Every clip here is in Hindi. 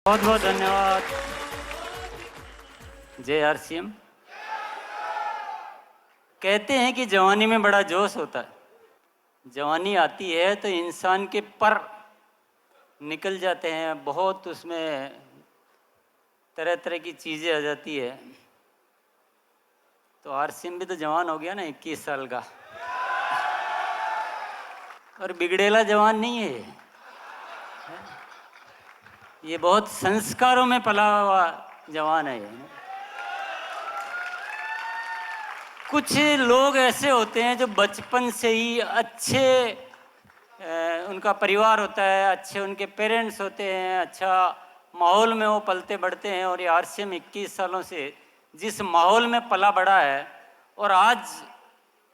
बहुत बहुत धन्यवाद। जय आरसीएम। कहते हैं कि जवानी में बड़ा जोश होता है। जवानी आती है तो इंसान के पर निकल जाते हैं, बहुत उसमें तरह तरह की चीज़ें आ जाती है। तो आरसीएम भी तो जवान हो गया ना, 21 साल का, और बिगड़ेला जवान नहीं है ये बहुत संस्कारों में पला हुआ जवान है ये। कुछ लोग ऐसे होते हैं जो बचपन से ही अच्छे उनका परिवार होता है, अच्छे उनके पेरेंट्स होते हैं, अच्छा माहौल में वो पलते बढ़ते हैं, और ये आरसीएम 21 सालों से जिस माहौल में पला बढ़ा है और आज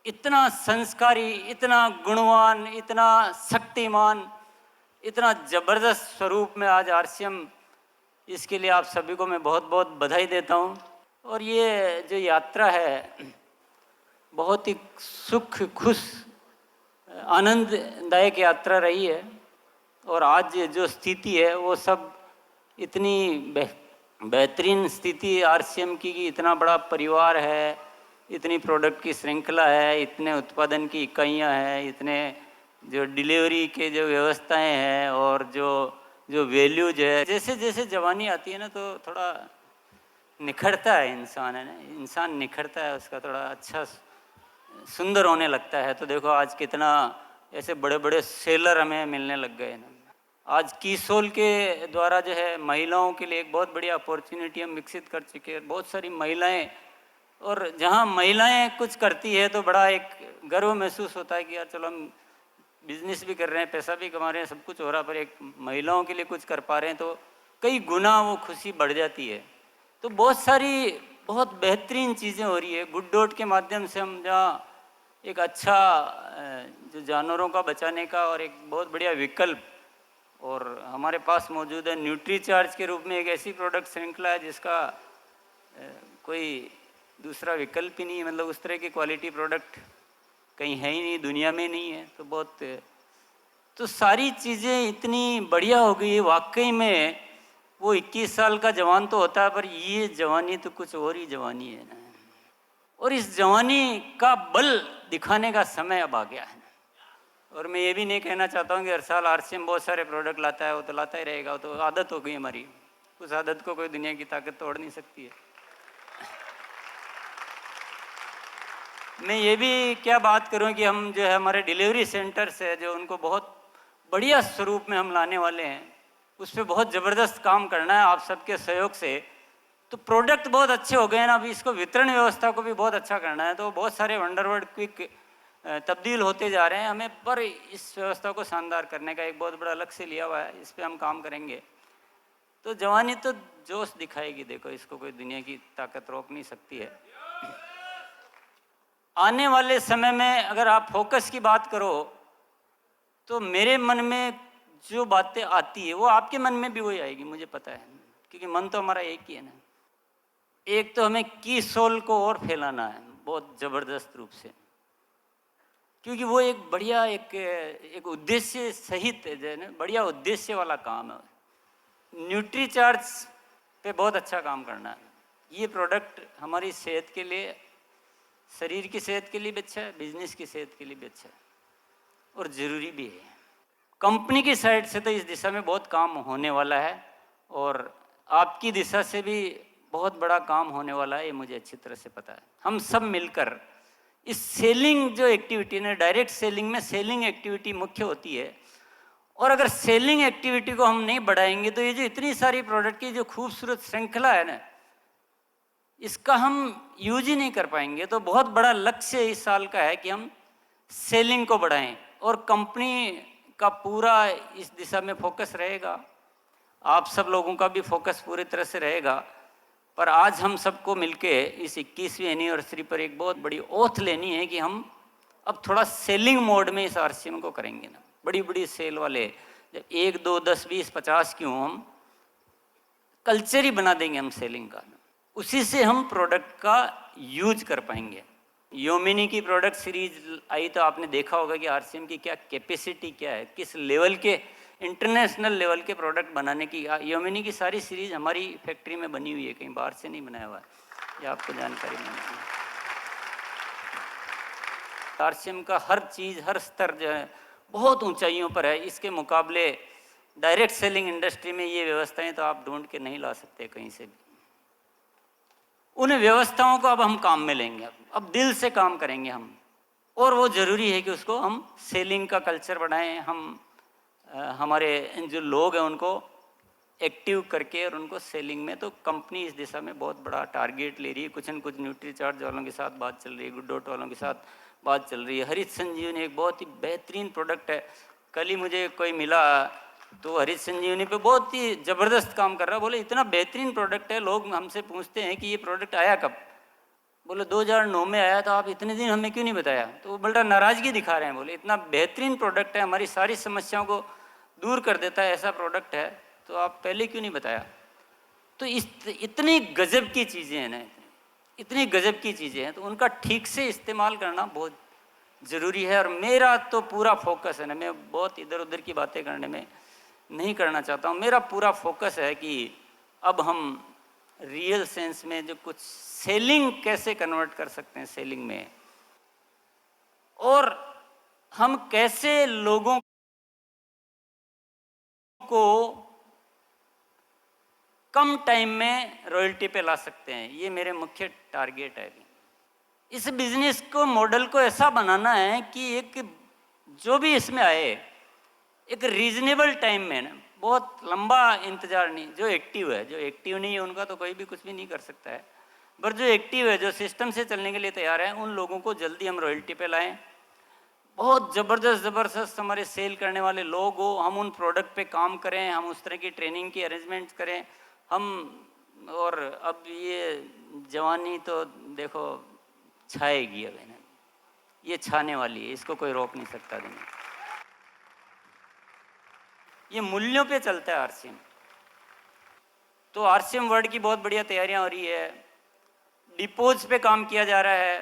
इतना संस्कारी, इतना गुणवान, इतना शक्तिमान, इतना ज़बरदस्त स्वरूप में आज आरसीएम, इसके लिए आप सभी को मैं बहुत बहुत बधाई देता हूँ। और ये जो यात्रा है बहुत ही सुख, खुश, आनंददायक यात्रा रही है। और आज जो स्थिति है वो सब इतनी बेहतरीन स्थिति आरसीएम की कि इतना बड़ा परिवार है, इतनी प्रोडक्ट की श्रृंखला है, इतने उत्पादन की इकाइयाँ हैं, इतने जो डिलीवरी के जो व्यवस्थाएं हैं, और जो जो वैल्यूज है। जैसे जैसे जवानी आती है ना तो थोड़ा निखरता है इंसान, है ना, इंसान निखरता है, उसका थोड़ा अच्छा सुंदर होने लगता है। तो देखो आज कितना ऐसे बड़े बड़े सेलर हमें मिलने लग गए ना। आज कीसोल के द्वारा जो है महिलाओं के लिए एक बहुत बड़ी अपॉर्चुनिटी हम विकसित कर चुके हैं। बहुत सारी महिलाएं, और जहां महिलाएं कुछ करती है तो बड़ा एक गर्व महसूस होता है कि यार चलो हम बिजनेस भी कर रहे हैं, पैसा भी कमा रहे हैं, सब कुछ हो रहा, पर एक महिलाओं के लिए कुछ कर पा रहे हैं तो कई गुना वो खुशी बढ़ जाती है। तो बहुत सारी बहुत बेहतरीन चीज़ें हो रही है। गुड डॉट के माध्यम से हम जहाँ एक अच्छा जो जानवरों का बचाने का और एक बहुत बढ़िया विकल्प, और हमारे पास मौजूद है न्यूट्री चार्ज के रूप में एक ऐसी प्रोडक्ट श्रृंखला है जिसका कोई दूसरा विकल्प ही नहीं है। मतलब उस तरह की क्वालिटी प्रोडक्ट कहीं है ही नहीं, दुनिया में नहीं है। तो बहुत, तो सारी चीज़ें इतनी बढ़िया हो गई। वाकई में वो 21 साल का जवान तो होता है, पर ये जवानी तो कुछ और ही जवानी है ना। और इस जवानी का बल दिखाने का समय अब आ गया है। और मैं ये भी नहीं कहना चाहता हूँ कि हर साल आरसीएम बहुत सारे प्रोडक्ट लाता है, वो तो लाता ही रहेगा, वो तो आदत हो गई हमारी। उस आदत को कोई दुनिया की ताकत तोड़ नहीं सकती है। मैं ये भी क्या बात करूँ कि हम जो है हमारे डिलीवरी सेंटर्स है जो उनको बहुत बढ़िया स्वरूप में हम लाने वाले हैं, उस पर बहुत ज़बरदस्त काम करना है आप सबके सहयोग से। तो प्रोडक्ट बहुत अच्छे हो गए हैं ना, अभी इसको वितरण व्यवस्था को भी बहुत अच्छा करना है। तो बहुत सारे वंडरवर्ड क्विक तब्दील होते जा रहे हैं हमें, पर इस व्यवस्था को शानदार करने का एक बहुत बड़ा लक्ष्य लिया हुआ है, इस पर हम काम करेंगे। तो जवानी तो जोश दिखाएगी, देखो इसको कोई दुनिया की ताकत रोक नहीं सकती है। आने वाले समय में अगर आप फोकस की बात करो तो मेरे मन में जो बातें आती है वो आपके मन में भी वही आएगी, मुझे पता है, क्योंकि मन तो हमारा एक ही है ना। एक तो हमें कीसोल को और फैलाना है बहुत ज़बरदस्त रूप से, क्योंकि वो एक बढ़िया एक उद्देश्य सहित है ना, बढ़िया उद्देश्य वाला काम है। न्यूट्री चार्ज पे बहुत अच्छा काम करना है। ये प्रोडक्ट हमारी सेहत के लिए, शरीर की सेहत के लिए भी अच्छा है, बिजनेस की सेहत के लिए भी अच्छा है, और ज़रूरी भी है। कंपनी की साइड से तो इस दिशा में बहुत काम होने वाला है, और आपकी दिशा से भी बहुत बड़ा काम होने वाला है, ये मुझे अच्छी तरह से पता है। हम सब मिलकर इस सेलिंग जो एक्टिविटी है, डायरेक्ट सेलिंग में सेलिंग एक्टिविटी मुख्य होती है, और अगर सेलिंग एक्टिविटी को हम नहीं बढ़ाएंगे तो ये जो इतनी सारी प्रोडक्ट की जो खूबसूरत श्रृंखला है ना, इसका हम यूज ही नहीं कर पाएंगे। तो बहुत बड़ा लक्ष्य इस साल का है कि हम सेलिंग को बढ़ाएं, और कंपनी का पूरा इस दिशा में फोकस रहेगा, आप सब लोगों का भी फोकस पूरी तरह से रहेगा। पर आज हम सबको मिलके इस 21वीं एनिवर्सरी पर एक बहुत बड़ी ओथ लेनी है कि हम अब थोड़ा सेलिंग मोड में इस आरसीएम को करेंगे ना। बड़ी बड़ी सेल वाले जब 1, 2, 10, 20, 50 क्यों, हम कल्चर ही बना देंगे हम सेलिंग का। उसी से हम प्रोडक्ट का यूज कर पाएंगे। योमिनी की प्रोडक्ट सीरीज आई तो आपने देखा होगा कि आरसीएम की क्या कैपेसिटी क्या है, किस लेवल के इंटरनेशनल लेवल के प्रोडक्ट बनाने की, योमिनी की सारी सीरीज हमारी फैक्ट्री में बनी हुई है, कहीं बाहर से नहीं बनाया हुआ है, ये आपको जानकारी नहीं है। आरसीएम का हर चीज़, हर स्तर जो है बहुत ऊंचाइयों पर है। इसके मुकाबले डायरेक्ट सेलिंग इंडस्ट्री में ये व्यवस्थाएं तो आप ढूंढ के नहीं ला सकते कहीं से भी। उन व्यवस्थाओं को अब हम काम में लेंगे, अब दिल से काम करेंगे हम, और वो ज़रूरी है कि उसको हम सेलिंग का कल्चर बढ़ाएं, हम हमारे जो लोग हैं उनको एक्टिव करके और उनको सेलिंग में, तो कंपनी इस दिशा में बहुत बड़ा टारगेट ले रही है। कुछ न कुछ न्यूट्रीचार्ज वालों के साथ बात चल रही है, गुड डॉट वालों के साथ बात चल रही है। हरित संजीवनी एक बहुत ही बेहतरीन प्रोडक्ट है। कल ही मुझे कोई मिला तो हरित संजीवनी पे बहुत ही ज़बरदस्त काम कर रहा है। बोले इतना बेहतरीन प्रोडक्ट है, लोग हमसे पूछते हैं कि ये प्रोडक्ट आया कब? बोले 2009 में आया था, आप इतने दिन हमें क्यों नहीं बताया? तो वो बड़ा नाराज़गी दिखा रहे हैं। बोले इतना बेहतरीन प्रोडक्ट है, हमारी सारी समस्याओं को दूर कर देता है, ऐसा प्रोडक्ट है, तो आप पहले क्यों नहीं बताया? तो इतनी गजब की चीज़ें हैं ना, इतनी गजब की चीज़ें हैं, तो उनका ठीक से इस्तेमाल करना बहुत ज़रूरी है। और मेरा तो पूरा फोकस है ना, मैं बहुत इधर उधर की बातें करने में नहीं करना चाहता हूँ। मेरा पूरा फोकस है कि अब हम रियल सेंस में जो कुछ सेलिंग कैसे कन्वर्ट कर सकते हैं सेलिंग में, और हम कैसे लोगों को कम टाइम में रॉयल्टी पे ला सकते हैं, ये मेरे मुख्य टारगेट है। इस बिजनेस को, मॉडल को ऐसा बनाना है कि एक जो भी इसमें आए एक रीजनेबल टाइम में ना, बहुत लंबा इंतजार नहीं। जो एक्टिव है, जो एक्टिव नहीं है उनका तो कोई भी कुछ भी नहीं कर सकता है, पर जो एक्टिव है, जो सिस्टम से चलने के लिए तैयार है, उन लोगों को जल्दी हम रॉयल्टी पे लाएं। बहुत ज़बरदस्त हमारे सेल करने वाले लोग हो, हम उन प्रोडक्ट पे काम करें, हम उस तरह की ट्रेनिंग की अरेंजमेंट्स करें हम। और अब ये जवानी तो देखो छाएगी, अब ये छाने वाली है, इसको कोई रोक नहीं सकता। दिन ये मूल्यों पे चलता है आरसीएम। तो आरसीएम वर्ल्ड की बहुत बढ़िया तैयारियां हो रही है, डिपोज पे काम किया जा रहा है,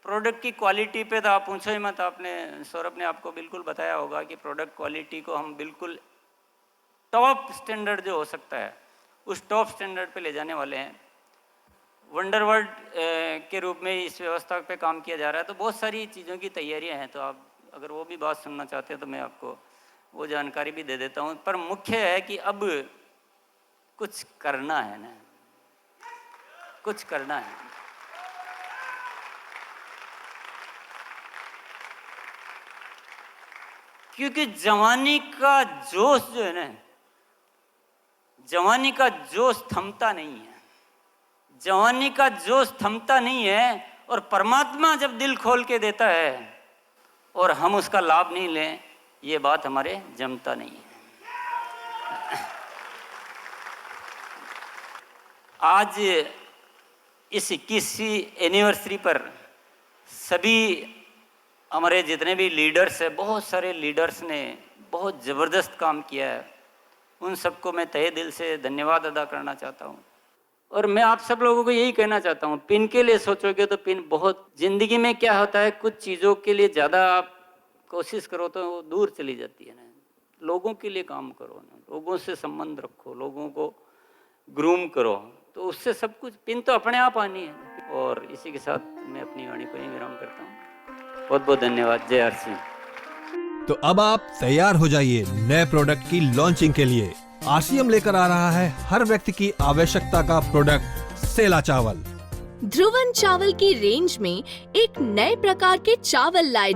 प्रोडक्ट की क्वालिटी पे तो आप पूछो ही मत। आपने, सौरभ ने आपको बिल्कुल बताया होगा कि प्रोडक्ट क्वालिटी को हम बिल्कुल टॉप स्टैंडर्ड जो हो सकता है उस टॉप स्टैंडर्ड पे ले जाने वाले हैं। वंडर वर्ल्ड के रूप में इस व्यवस्था पे काम किया जा रहा है। तो बहुत सारी चीज़ों की तैयारियां हैं, तो आप अगर वो भी बात सुनना चाहते हैं तो मैं आपको वो जानकारी भी दे देता हूँ। पर मुख्य है कि अब कुछ करना है ना, कुछ करना है। क्योंकि जवानी का जोश जो है ना, जवानी का जोश थमता नहीं है, जवानी का जोश थमता नहीं है। और परमात्मा जब दिल खोल के देता है और हम उसका लाभ नहीं लें, ये बात हमारे जमता नहीं है। आज इस 21वीं एनिवर्सरी पर सभी हमारे जितने भी लीडर्स हैं, बहुत सारे लीडर्स ने बहुत ज़बरदस्त काम किया है, उन सबको मैं तहे दिल से धन्यवाद अदा करना चाहता हूँ। और मैं आप सब लोगों को यही कहना चाहता हूँ, पिन के लिए सोचोगे तो पिन बहुत, ज़िंदगी में क्या होता है, कुछ चीज़ों के लिए ज़्यादा आप कोशिश करो तो वो दूर चली जाती है ना। लोगों के लिए काम करो ना, लोगों से संबंध रखो, लोगों को ग्रूम करो, तो उससे सब कुछ, पिन तो अपने आप आनी है। और इसी के साथ मैं अपनी वाणी को ही विराम करता हूँ। बहुत बहुत धन्यवाद। जय आरसीएम। तो अब आप तैयार हो जाइए नए प्रोडक्ट की लॉन्चिंग के लिए। आरसीएम लेकर आ रहा है हर व्यक्ति की आवश्यकता का प्रोडक्ट, सेला चावल। ध्रुवन चावल की रेंज में एक नए प्रकार के चावल लाए